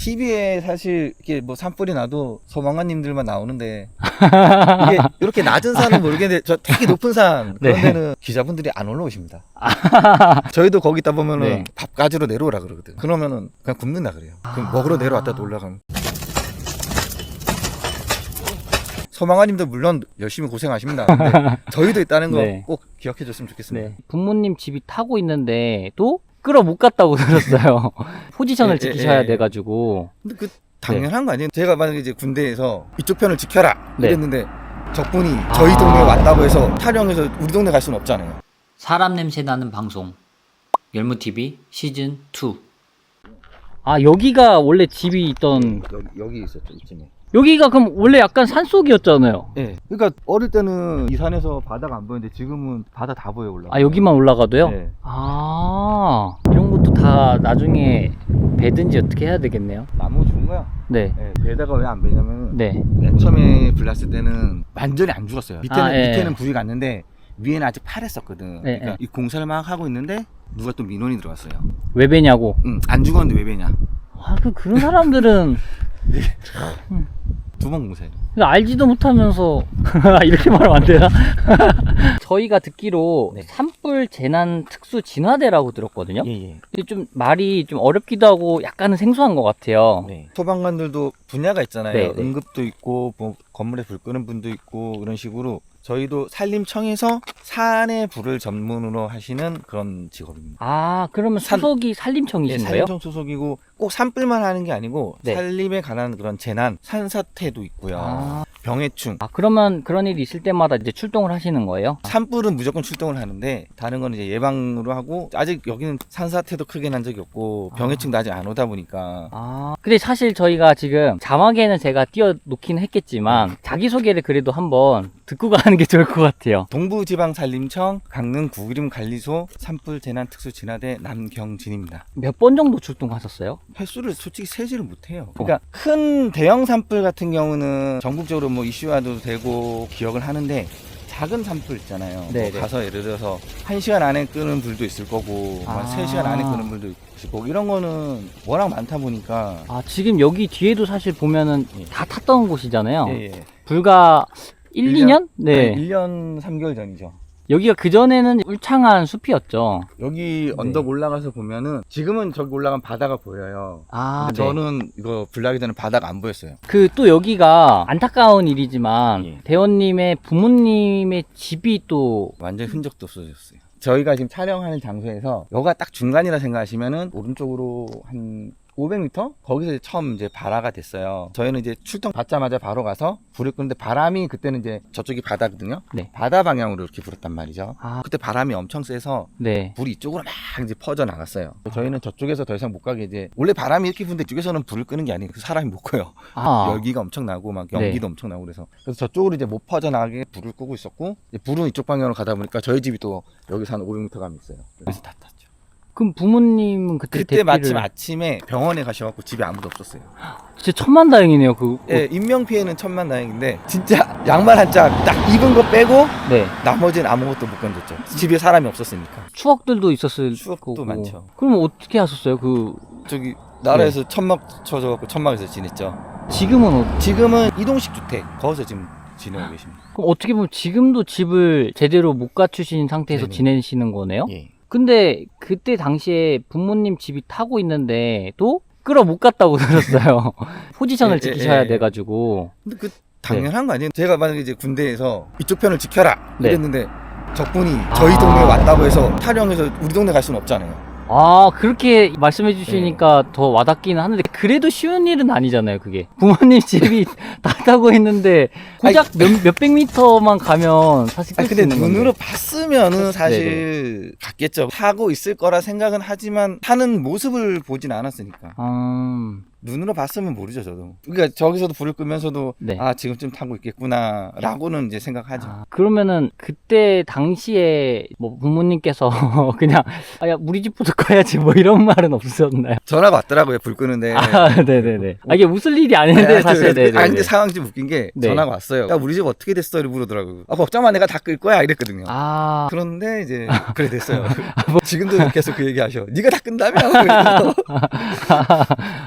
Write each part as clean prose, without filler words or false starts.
TV에 사실 이게 뭐 산불이 나도 소방관님들만 나오는데 이게 이렇게 낮은 산은 모르겠는데 저 되게 높은 산 그런 네. 데는 기자분들이 안 올라오십니다. 저희도 거기 있다 보면은 네. 밥 가지러 내려오라 그러거든. 그러면은 그냥 굶는다 그래요. 그럼 먹으러 내려왔다 또 올라가면. 소방관님도 물론 열심히 고생하십니다. 근데 저희도 있다는 거 네. 꼭 기억해 줬으면 좋겠습니다. 네. 부모님 집이 타고 있는데도 끌어 못 갔다고 들었어요. 포지션을 지키셔야 돼가지고. 근데 그 당연한 거 아니에요? 제가 만약에 이제 군대에서 이쪽 편을 지켜라 네. 이랬는데 적군이 저희 동네에 왔다고 해서 타령해서 우리 동네 갈 수는 없잖아요. 사람 냄새 나는 방송 열무TV 시즌 2. 아, 여기가 원래 집이 있던, 여기 있었죠, 이쯤에. 여기가 그럼 원래 약간 산속이었잖아요. 예. 그러니까 어릴 때는 이 산에서 바다가 안 보이는데 지금은 바다 다 보여 올라. 아, 여기만 올라가도요? 네. 아, 이런 것도 다 나중에 배든지 어떻게 해야 되겠네요. 나무 좋은 거야. 네. 예. 배에다가 왜 안 배냐면 네. 맨 처음에 불났을 때는 완전히 안 죽었어요. 밑에는 예. 밑에는 불이 갔는데 위에는 아직 파랬었거든. 예, 그러니까 이 공사를 막 하고 있는데 누가 또 민원이 들어왔어요. 왜 배냐고. 안 죽었는데 왜 배냐? 아, 그런 사람들은 두 번 공사해요. 알지도 못하면서 이렇게 말하면 안 되나? 저희가 듣기로 네. 산불 재난 특수 진화대라고 들었거든요. 예. 근데 좀 말이 좀 어렵기도 하고 약간은 생소한 것 같아요. 네. 소방관들도 분야가 있잖아요. 네, 네. 응급도 있고 뭐 건물에 불 끄는 분도 있고 그런 식으로 저희도 산림청에서 산에 불을 전문으로 하시는 그런 직업입니다. 아, 그러면 소속이 산림청이신 네, 거예요? 산림청 소속이고 꼭 산불만 하는 게 아니고 네. 산림에 관한 그런 재난, 산사태도 있고요. 아. 병해충. 그러면 그런 일이 있을 때마다 이제 출동을 하시는 거예요? 산불은 무조건 출동을 하는데 다른 거는 이제 예방으로 하고 아직 여기는 산사태도 크게 난 적이 없고 병해충도 아직 안 오다 보니까 근데 사실 저희가 지금 자막에는 제가 띄워놓긴 했겠지만 자기소개를 그래도 한번 듣고 가는 게 좋을 것 같아요. 동부지방산림청 강릉 구기림관리소 산불재난특수진화대 남경진입니다. 몇 번 정도 출동하셨어요? 횟수를 솔직히 세지를 못해요. 그러니까 큰 대형 산불 같은 경우는 전국적으로 뭐 이슈화도 되고 기억을 하는데 작은 산불 있잖아요. 네, 뭐 가서 예를 들어서 1시간 안에 끄는 불도 있을 거고 뭐 3시간 안에 끄는 불도 있을 거고 이런 거는 워낙 많다 보니까 지금 여기 뒤에도 사실 보면은 다 탔던 곳이잖아요. 예. 불과 1, 2년? 네. 1년 3개월 전이죠. 여기가 그전에는 울창한 숲이었죠. 여기 언덕 올라가서 보면은 지금은 저기 올라가면 바다가 보여요. 근데 저는 이거 불 나기 전에 바다가 안 보였어요. 그 또 여기가 안타까운 일이지만 예. 대원님의 부모님의 집이 또 완전 흔적도 없어졌어요. 저희가 지금 촬영하는 장소에서 여기가 딱 중간이라 생각하시면은 오른쪽으로 한 500m? 거기서 처음 이제 발화가 됐어요. 저희는 이제 출동 받자마자 바로 가서 불을 끄는데 바람이 그때는 이제 저쪽이 바다거든요. 네. 바다 방향으로 이렇게 불었단 말이죠. 아. 그때 바람이 엄청 세서 네. 불이 이쪽으로 막 이제 퍼져 나갔어요. 저희는 저쪽에서 더 이상 못 가게 이제 원래 바람이 이렇게 부는데 이쪽에서는 불을 끄는 게 아니고 사람이 못 꺼요. 열기가 엄청 나고 막 연기도 엄청 나고 그래서 저쪽으로 이제 못 퍼져 나가게 불을 끄고 있었고 이제 불은 이쪽 방향으로 가다 보니까 저희 집이 또 여기서 한 500m 가면 있어요. 그래서 다 탔죠. 그럼 부모님은 그때 마침 아침에 병원에 가셔갖고 집에 아무도 없었어요. 진짜 천만다행이네요. 예, 인명피해는 천만다행인데 진짜 양말 한 짝 딱 입은 거 빼고 네. 나머지는 아무것도 못 건졌죠. 집에 사람이 없었으니까. 추억들도 있었을 추억도 거고. 많죠. 그럼 어떻게 하셨어요? 저기 나라에서 천막 쳐져갖고 천막에서 지냈죠. 지금은 이동식 주택 거기서 지금 지내고 계십니다. 그럼 어떻게 보면 지금도 집을 제대로 못 갖추신 상태에서 네네. 지내시는 거네요? 예. 근데 그때 당시에 부모님 집이 타고 있는데도 끌어 못 갔다고 들었어요. 포지션을 지키셔야 돼가지고. 근데 그 당연한 거 아니에요? 제가 만약에 이제 군대에서 이쪽 편을 지켜라 이랬는데 적군이 저희 동네에 왔다고 해서 타령해서 우리 동네 갈 수는 없잖아요. 그렇게 말씀해 주시니까 더 와닿기는 하는데 그래도 쉬운 일은 아니잖아요. 그게 부모님 집이 다 타고 있는데 고작 몇백 미터만 가면 사실 끌 수 근데 있는 건데. 눈으로 봤으면은 사실 갔겠죠. 타고 있을 거라 생각은 하지만 타는 모습을 보진 않았으니까. 눈으로 봤으면 모르죠, 저도. 그러니까 저기서도 불을 끄면서도 지금쯤 타고 있겠구나 라고는 이제 생각하죠. 그러면은 그때 당시에 뭐 부모님께서 그냥 야 우리 집부터 꺼야지 뭐 이런 말은 없으셨나요? 전화가 왔더라고요, 불 끄는데. 네네네. 이게 웃을 일이 아닌데 사실. 근데 상황이 좀 웃긴 게 전화가 왔어요. 야, 우리 집 어떻게 됐어? 이렇게 물어더라고요. 걱정 마, 내가 다 끌 거야 이랬거든요. 그런데 이제 그래 됐어요. 지금도 계속 그 얘기 하셔. 네가 다 끈다며?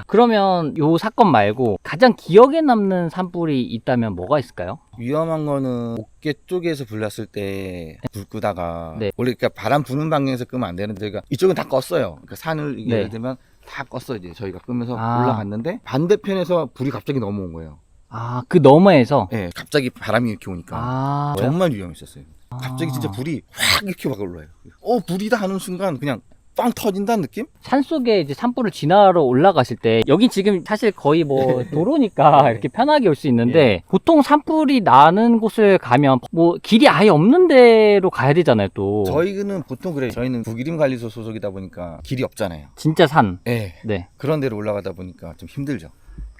그러면 그러면 요 사건 말고 가장 기억에 남는 산불이 있다면 뭐가 있을까요? 위험한 거는 어깨 쪽에서 불났을 때 불 끄다가 네. 원래 그러니까 바람 부는 방향에서 끄면 안 되는데 저희가 이쪽은 다 껐어요. 그러니까 산을 네. 예를 들면 다 껐어 이제 저희가 끄면서 아. 올라갔는데 반대편에서 불이 갑자기 넘어온 거예요. 아, 그 너머에서? 네, 갑자기 바람이 이렇게 오니까 아, 정말 위험했었어요. 갑자기 진짜 불이 확 이렇게 막 올라요. 불이다 하는 순간 그냥 빵 터진다는 느낌? 산속에 이제 산불을 진화하러 올라가실 때 여기 지금 사실 거의 뭐 도로니까 네. 이렇게 편하게 올 수 있는데 보통 산불이 나는 곳을 가면 뭐 길이 아예 없는 데로 가야 되잖아요 또. 저희는 보통 그래요. 저희는 북이림관리소 소속이다 보니까 길이 없잖아요. 진짜 산. 네. 네. 그런 데로 올라가다 보니까 좀 힘들죠.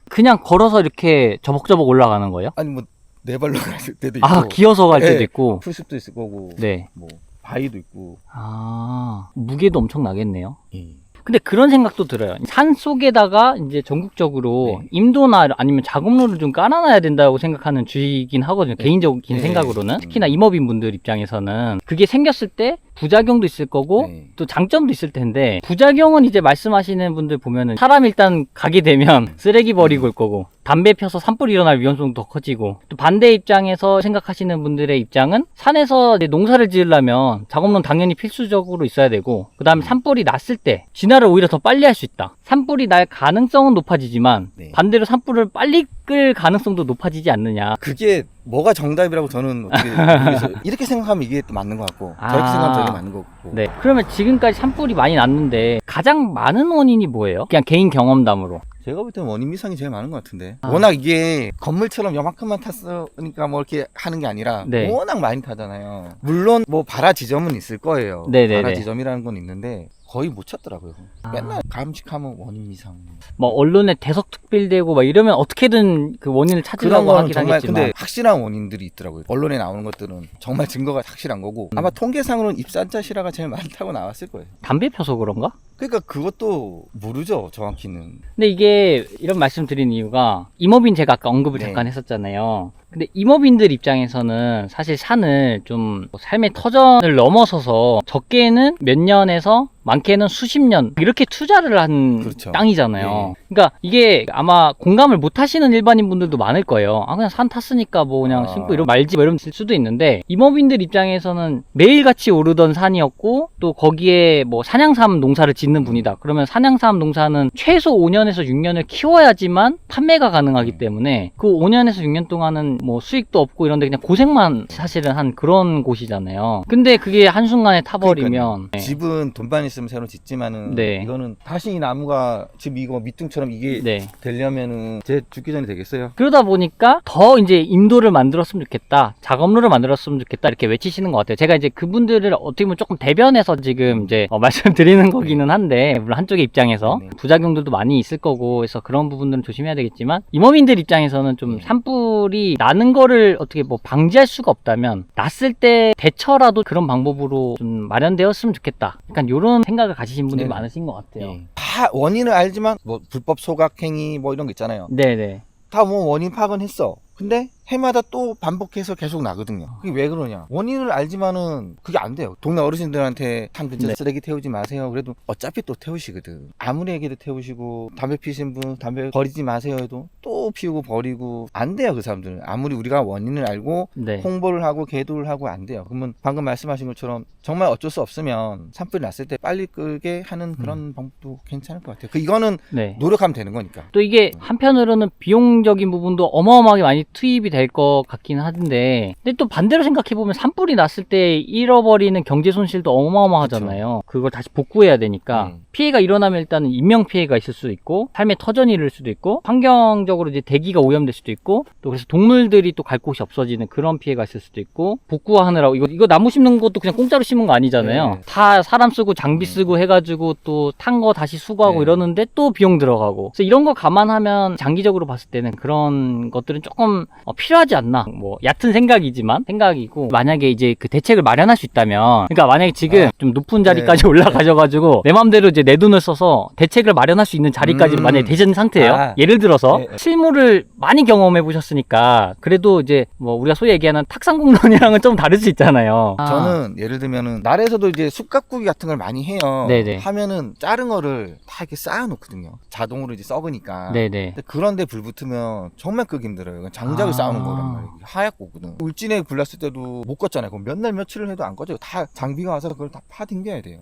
그냥 걸어서 이렇게 저벅저벅 올라가는 거예요? 아니 뭐 네 발로 갔을 때도 있고 아, 기어서 갈 때도 네. 있고. 풀숲도 있을 거고 네. 뭐 바위도 있고. 아, 무게도 엄청 나겠네요. 예. 근데 그런 생각도 들어요. 산 속에다가 이제 전국적으로 네. 임도나 아니면 작업로를 좀 깔아놔야 된다고 생각하는 주의이긴 하거든요. 개인적인 네. 생각으로는. 특히나 임업인분들 입장에서는 그게 생겼을 때 부작용도 있을 거고 네. 또 장점도 있을 텐데 부작용은 이제 말씀하시는 분들 보면은 사람 일단 가게 되면 쓰레기 버리고 올 거고 담배 펴서 산불 일어날 위험성도 더 커지고 또 반대 입장에서 생각하시는 분들의 입장은 산에서 이제 농사를 지으려면 작업로는 당연히 필수적으로 있어야 되고 그 다음에 산불이 났을 때 진화를 오히려 더 빨리 할 수 있다. 산불이 날 가능성은 높아지지만 네. 반대로 산불을 빨리 끌 가능성도 높아지지 않느냐. 그게 뭐가 정답이라고 저는 어떻게 모르겠어요. 이렇게 생각하면 이게 또 맞는 것 같고 아. 저렇게 생각하면 저게 맞는 것 같고. 네. 그러면 지금까지 산불이 많이 났는데 가장 많은 원인이 뭐예요? 그냥 개인 경험담으로. 제가 볼 때는 원인 미상이 제일 많은 것 같은데. 아. 워낙 이게 건물처럼 요만큼만 탔으니까 뭐 이렇게 하는 게 아니라 네. 워낙 많이 타잖아요. 물론 뭐 발화 지점은 있을 거예요. 네네네. 발화 지점이라는 건 있는데 거의 못 찾더라고요. 아. 맨날 감식하면 원인 미상. 뭐 언론에 대석특필되고 막 이러면 어떻게든 그 원인을 그런 찾으려고 거는 하긴 정말 하겠지만. 근데 확실한 원인들이 있더라고요. 언론에 나오는 것들은 정말 증거가 확실한 거고 아마 통계상으로는 입산자 실화가 제일 많다고 나왔을 거예요. 담배 펴서 그런가? 그러니까 그것도 모르죠 정확히는. 근데 이게 이런 말씀 드린 이유가 임업인 제가 아까 언급을 네. 잠깐 했었잖아요. 근데 임업인들 입장에서는 사실 산을 좀 삶의 터전을 넘어서서 적게는 몇 년에서 많게는 수십 년 이렇게 투자를 한 그렇죠. 땅이잖아요. 네. 그러니까 이게 아마 공감을 못 하시는 일반인 분들도 많을 거예요. 아 그냥 산 탔으니까 뭐 그냥 아. 신고 이러면 말지 뭐 이러면 들 수도 있는데 임업인들 입장에서는 매일같이 오르던 산이었고 또 거기에 뭐 산양삼 농사를 짓는 분이다. 그러면 산양삼 농사는 최소 5년에서 6년을 키워야지만 판매가 가능하기 때문에 그 5년에서 6년 동안은 뭐 수익도 없고 이런데 그냥 고생만 사실은 한 그런 곳이잖아요. 근데 그게 한순간에 타버리면 네. 집은 돈만 있으면 새로 짓지만은 네. 이거는 다시 이 나무가 집 이거 밑둥처럼 이게 네. 되려면은 제 죽기 전에 되겠어요? 그러다 보니까 더 이제 인도를 만들었으면 좋겠다. 작업로를 만들었으면 좋겠다. 이렇게 외치시는 것 같아요. 제가 이제 그분들을 어떻게 보면 조금 대변해서 지금 이제 말씀드리는 거기는 한데, 물론 한쪽의 입장에서 네. 부작용들도 많이 있을 거고 해서 그런 부분들은 조심해야 되겠지만, 임업인들 입장에서는 좀 산불이 나는 거를 어떻게 뭐 방지할 수가 없다면, 났을 때 대처라도 그런 방법으로 좀 마련되었으면 좋겠다. 약간 이런 생각을 가지신 분들이 네. 많으신 것 같아요. 예. 다 원인을 알지만 뭐 불법 소각행위 뭐 이런 거 있잖아요. 네네. 다 뭐 원인 파악은 했어. 근데 해마다 또 반복해서 계속 나거든요. 그게 왜 그러냐? 원인을 알지만은 그게 안 돼요. 동네 어르신들한테 산 근처 네. 쓰레기 태우지 마세요. 그래도 어차피 또 태우시거든. 아무리 얘기도 태우시고 담배 피신 분 담배 버리지 마세요 해도 또 피우고 버리고 안 돼요. 그 사람들은 아무리 우리가 원인을 알고 네. 홍보를 하고 계도를 하고 안 돼요. 그러면 방금 말씀하신 것처럼 정말 어쩔 수 없으면 산불이 났을 때 빨리 끌게 하는 그런 방법도 괜찮을 것 같아요. 이거는 네. 노력하면 되는 거니까. 또 이게 한편으로는 비용적인 부분도 어마어마하게 많이 투입이 될 것 같긴 한데, 근데 또 반대로 생각해보면 산불이 났을 때 잃어버리는 경제 손실도 어마어마하잖아요. 그걸 다시 복구해야 되니까 피해가 일어나면 일단은 인명피해가 있을 수도 있고 삶의 터전이 이를 수도 있고 환경적으로 이제 대기가 오염될 수도 있고 또 그래서 동물들이 또 갈 곳이 없어지는 그런 피해가 있을 수도 있고 복구하느라고 이거 나무 심는 것도 그냥 공짜로 심은 거 아니잖아요. 네. 다 사람 쓰고 장비 쓰고 해가지고 또 탄 거 다시 수거하고 네. 이러는데 또 비용 들어가고 그래서 이런 거 감안하면 장기적으로 봤을 때는 그런 것들은 조금 필요하지 않나. 뭐 얕은 생각이고 만약에 이제 그 대책을 마련할 수 있다면 그러니까 만약에 지금 좀 높은 자리까지 네. 올라가셔가지고 내 맘대로 이제 내 돈을 써서 대책을 마련할 수 있는 자리까지 만약에 되신 상태예요. 아. 예를 들어서 네. 실무를 많이 경험해 보셨으니까 그래도 이제 뭐 우리가 소위 얘기하는 탁상공론이랑은 좀 다를 수 있잖아요. 저는 예를 들면은 날에서도 이제 숯가꾸기 같은 걸 많이 해요. 네네. 하면은 자른 거를 다 이렇게 쌓아놓거든요. 자동으로 이제 썩으니까. 네네. 근데 그런데 불 붙으면 정말 끄기 힘들어요. 이건 장작을 쌓아놓은 거란 말이에요. 하얗고 거든. 울진에 불났을 때도 못 껐잖아요. 그럼 몇 날 며칠을 해도 안 꺼져요. 다 장비가 와서 그걸 다 파댕겨야 돼요.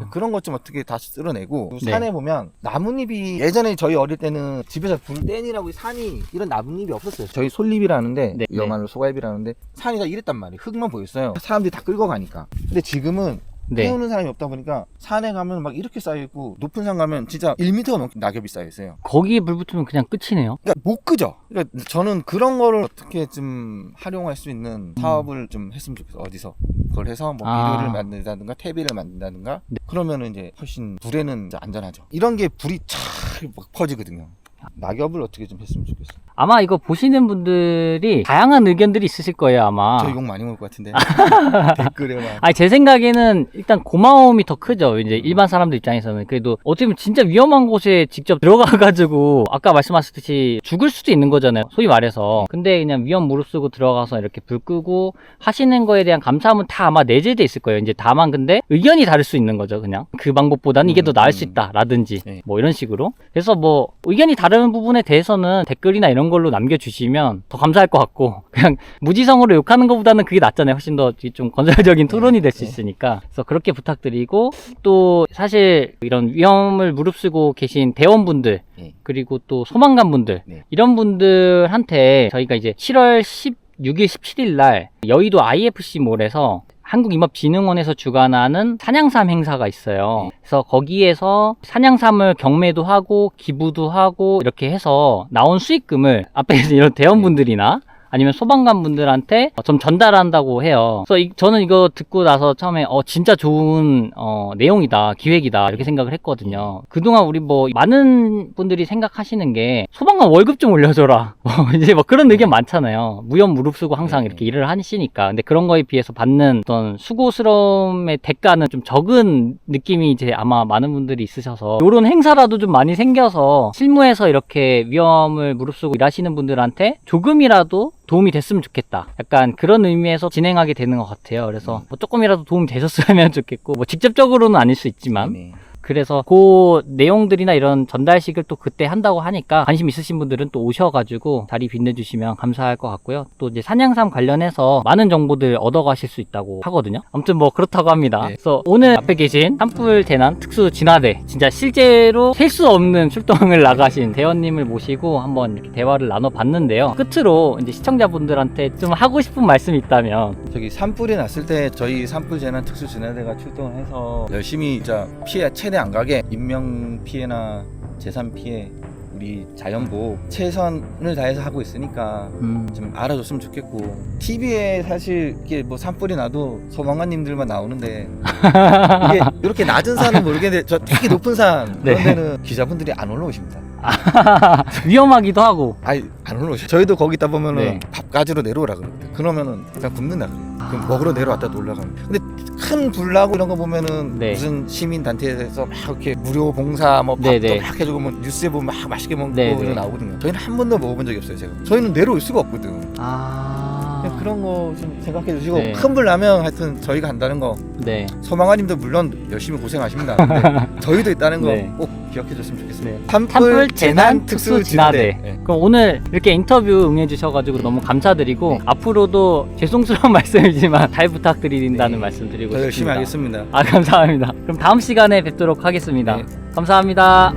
그런 것 좀 어떻게 다 쓸어내고 네. 산에 보면 나뭇잎이 예전에 저희 어릴 때는 집에서 불 떼니라고 산이 이런 나뭇잎이 없었어요. 저희 솔잎이라는데 네. 위험한 소갈비라는데 산이 다 이랬단 말이에요. 흙만 보였어요. 사람들이 다 끌고 가니까. 근데 지금은 네. 태우는 사람이 없다 보니까 산에 가면 막 이렇게 쌓여있고 높은 산 가면 진짜 1m 넘게 낙엽이 쌓여있어요. 거기에 불 붙으면 그냥 끝이네요. 그러니까 못 끄죠. 그러니까 저는 그런 거를 어떻게 좀 활용할 수 있는 사업을 좀 했으면 좋겠어요. 어디서 그걸 해서 뭐 비료를 만든다든가 퇴비를 만든다든가 네. 그러면은 이제 훨씬 불에는 이제 안전하죠. 이런 게 불이 촥 퍼지거든요. 낙엽을 어떻게 좀 했으면 좋겠어요. 아마 이거 보시는 분들이 다양한 의견들이 있으실 거예요, 아마. 저 욕 많이 먹을 것 같은데 댓글에 막. 아니, 제 생각에는 일단 고마움이 더 크죠. 이제 일반 사람들 입장에서는. 그래도 어떻게 보면 진짜 위험한 곳에 직접 들어가가지고 아까 말씀하셨듯이 죽을 수도 있는 거잖아요. 소위 말해서. 근데 그냥 위험 무릅쓰고 들어가서 이렇게 불 끄고 하시는 거에 대한 감사함은 다 아마 내재돼 있을 거예요. 이제 다만 근데 의견이 다를 수 있는 거죠, 그냥. 그 방법보다는 이게 더 나을 수 있다, 라든지. 네. 뭐 이런 식으로. 그래서 뭐 의견이 다른 부분에 대해서는 댓글이나 이런 걸로 남겨주시면 더 감사할 것 같고, 그냥 무지성으로 욕하는 것보다는 그게 낫잖아요. 훨씬 더 좀 건설적인 토론이 될 수 있으니까. 그래서 그렇게 부탁드리고, 또 사실 이런 위험을 무릅쓰고 계신 대원분들, 네. 그리고 또 소방관분들, 네. 이런 분들한테 저희가 이제 7월 16일, 17일 날 여의도 IFC몰에서 한국임업진흥원에서 주관하는 산양삼 행사가 있어요. 그래서 거기에서 산양삼을 경매도 하고 기부도 하고 이렇게 해서 나온 수익금을 앞에 이런 대원분들이나 아니면 소방관 분들한테 좀 전달한다고 해요. 그래서 저는 이거 듣고 나서 처음에 진짜 좋은 내용이다, 기획이다 이렇게 생각을 했거든요. 그동안 우리 뭐 많은 분들이 생각하시는 게 소방관 월급 좀 올려줘라 이제 뭐 그런 의견 많잖아요. 무염 무릅쓰고 항상 이렇게 일을 하시니까. 근데 그런 거에 비해서 받는 어떤 수고스러움의 대가는 좀 적은 느낌이 이제 아마 많은 분들이 있으셔서 이런 행사라도 좀 많이 생겨서 실무에서 이렇게 위험을 무릅쓰고 일하시는 분들한테 조금이라도 도움이 됐으면 좋겠다. 약간 그런 의미에서 진행하게 되는 것 같아요. 그래서 뭐 조금이라도 도움이 되셨으면 좋겠고, 뭐 직접적으로는 아닐 수 있지만, 네. 그래서 그 내용들이나 이런 전달식을 또 그때 한다고 하니까 관심 있으신 분들은 또 오셔가지고 자리 빛내주시면 감사할 것 같고요. 또 이제 산양삼 관련해서 많은 정보들 얻어가실 수 있다고 하거든요. 아무튼 뭐 그렇다고 합니다. 네. 그래서 오늘 앞에 계신 산불 대난 특수 진화대, 진짜 실제로 셀 수 없는 출동을 나가신 대원님을 모시고 한번 이렇게 대화를 나눠봤는데요. 끝으로 이제 시청자분들한테 좀 하고 싶은 말씀이 있다면. 저기 산불이 났을 때 저희 산불 재난 특수 진화대가 출동을 해서 열심히 진짜 피해 최대 안 가게 인명 피해나 재산 피해 우리 자연보호 최선을 다해서 하고 있으니까 좀 알아줬으면 좋겠고, TV에 사실 이게 뭐 산불이 나도 소방관님들만 나오는데 이게 이렇게 낮은 산은 모르겠는데 저 되게 높은 산 그런 데는 기자분들이 안 올라오십니다. 위험하기도 하고. 아니 안 올라오셔. 저희도 거기 있다 보면은 네. 밥 가지러 내려오라 그러거든. 그러면은 그냥 굶는다 그래요. 그럼 먹으러 내려왔다 올라가면. 근데 큰 불 나고 이런 거 보면은 네. 무슨 시민 단체에서 막 이렇게 무료 봉사 뭐 밥도 네네. 막 해주고 뭐 뉴스에 보면 막 맛있게 먹고 네네. 이런 거 나오거든요. 저희는 한 번도 먹어본 적이 없어요. 제가. 저희는 내려올 수가 없거든. 그냥 그런 거 좀 생각해 주시고, 네. 큰 불 나면 하여튼 저희가 한다는 거, 네. 소방관님도 물론 열심히 고생하십니다. 근데 저희도 있다는 거 네. 꼭 기억해 줬으면 좋겠습니다. 네. 산불 재난 특수 진화대. 네. 그럼 오늘 이렇게 인터뷰 응해주셔가지고 너무 감사드리고, 네. 앞으로도 죄송스러운 말씀이지만 잘 부탁드린다는 네. 말씀 드리고 더 열심히 싶습니다. 하겠습니다. 감사합니다. 그럼 다음 시간에 뵙도록 하겠습니다. 네. 감사합니다.